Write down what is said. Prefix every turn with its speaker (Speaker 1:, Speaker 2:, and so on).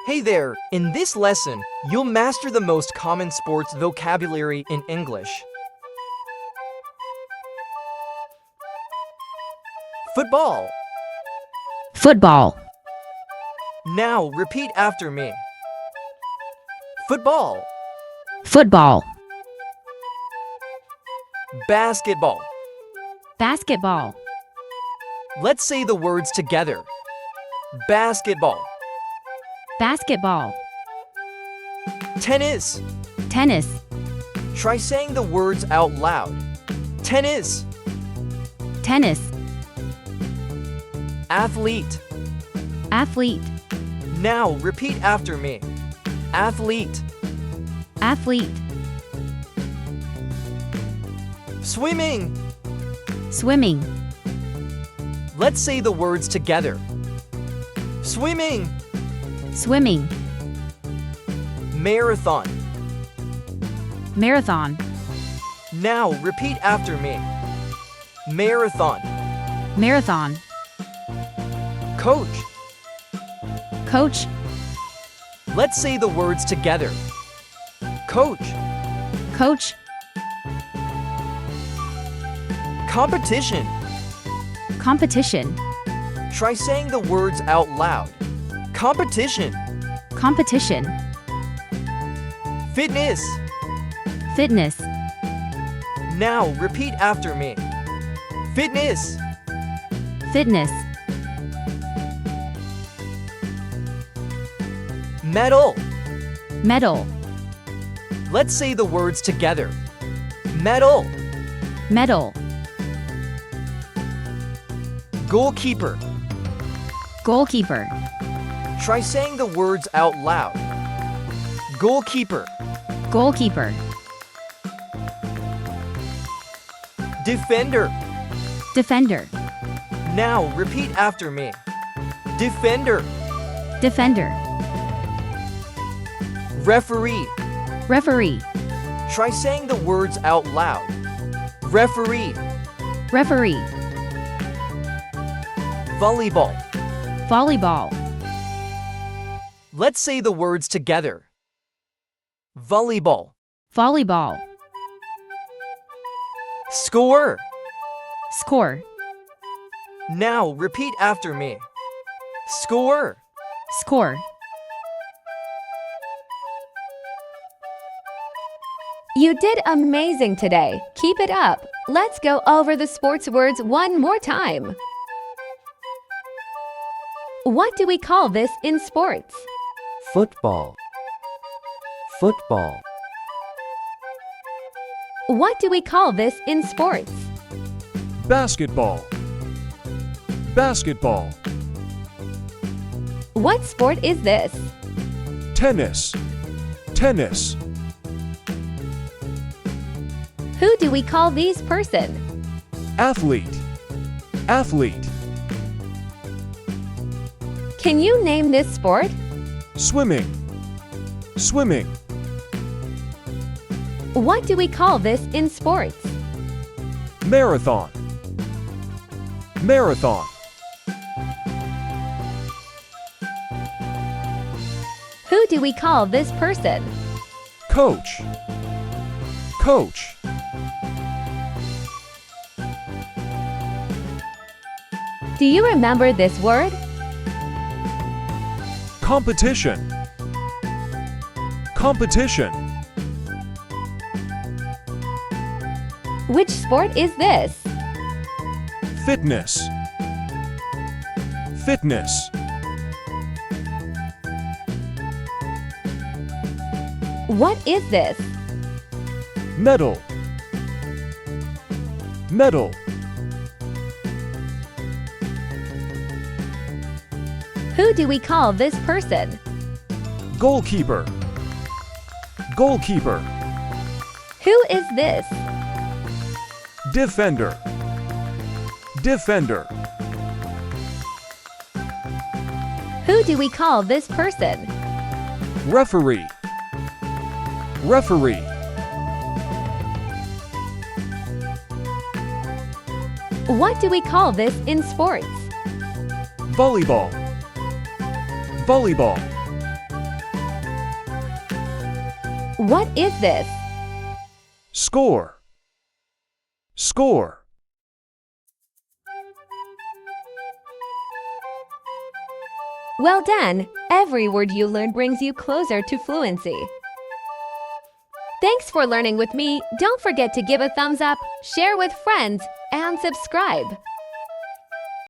Speaker 1: Hey there! In this lesson, you'll master the most common sports vocabulary in English. Football.
Speaker 2: Football.
Speaker 1: Now repeat after me. Football.
Speaker 2: Football.
Speaker 1: Basketball.
Speaker 2: Basketball.
Speaker 1: Let's say the words together. Basketball.
Speaker 2: Basketball.
Speaker 1: Tennis.
Speaker 2: Tennis.
Speaker 1: Try saying the words out loud. Tennis.
Speaker 2: Tennis.
Speaker 1: Athlete.
Speaker 2: Athlete.
Speaker 1: Now repeat after me. Athlete.
Speaker 2: Athlete.
Speaker 1: Swimming.
Speaker 2: Swimming.
Speaker 1: Let's say the words together. Swimming.
Speaker 2: Swimming.
Speaker 1: Marathon.
Speaker 2: Marathon.
Speaker 1: Now repeat after me. Marathon.
Speaker 2: Marathon.
Speaker 1: Coach.
Speaker 2: Coach.
Speaker 1: Let's say the words together. Coach.
Speaker 2: Coach.
Speaker 1: Competition.
Speaker 2: Competition.
Speaker 1: Try saying the words out loud. Competition.
Speaker 2: Competition.
Speaker 1: Fitness.
Speaker 2: Fitness.
Speaker 1: Now repeat after me. Fitness.
Speaker 2: Fitness.
Speaker 1: Medal.
Speaker 2: Medal.
Speaker 1: Let's say the words together. Medal.
Speaker 2: Medal.
Speaker 1: Goalkeeper.
Speaker 2: Goalkeeper.
Speaker 1: Try saying the words out loud. Goalkeeper.
Speaker 2: Goalkeeper.
Speaker 1: Defender.
Speaker 2: Defender.
Speaker 1: Now repeat after me. Defender.
Speaker 2: Defender.
Speaker 1: Referee.
Speaker 2: Referee.
Speaker 1: Try saying the words out loud. Referee.
Speaker 2: Referee.
Speaker 1: Volleyball.
Speaker 2: Volleyball.
Speaker 1: Let's say the words together. Volleyball.
Speaker 2: Volleyball.
Speaker 1: Score.
Speaker 2: Score.
Speaker 1: Now repeat after me. Score.
Speaker 2: Score.
Speaker 3: You did amazing today. Keep it up. Let's go over the sports words one more time. What do we call this in sports?
Speaker 4: Football. Football.
Speaker 3: What do we call this in sports?
Speaker 5: Basketball. Basketball.
Speaker 3: What sport is this?
Speaker 5: Tennis. Tennis.
Speaker 3: Who do we call these person?
Speaker 5: Athlete. Athlete.
Speaker 3: Can you name this sport?
Speaker 5: Swimming. Swimming.
Speaker 3: What do we call this in sports?
Speaker 5: Marathon. Marathon.
Speaker 3: Who do we call this person?
Speaker 5: Coach. Coach.
Speaker 3: Do you remember this word?
Speaker 5: Competition. Competition.
Speaker 3: Which sport is this?
Speaker 5: Fitness. Fitness.
Speaker 3: What is this?
Speaker 5: Medal. Medal.
Speaker 3: Who do we call this person?
Speaker 5: Goalkeeper. Goalkeeper.
Speaker 3: Who is this?
Speaker 5: Defender. Defender.
Speaker 3: Who do we call this person?
Speaker 5: Referee. Referee.
Speaker 3: What do we call this in sports?
Speaker 5: Volleyball. Volleyball.
Speaker 3: What is this?
Speaker 5: Score. Score.
Speaker 3: Well done! Every word you learn brings you closer to fluency. Thanks for learning with me. Don't forget to give a thumbs up, share with friends, and subscribe.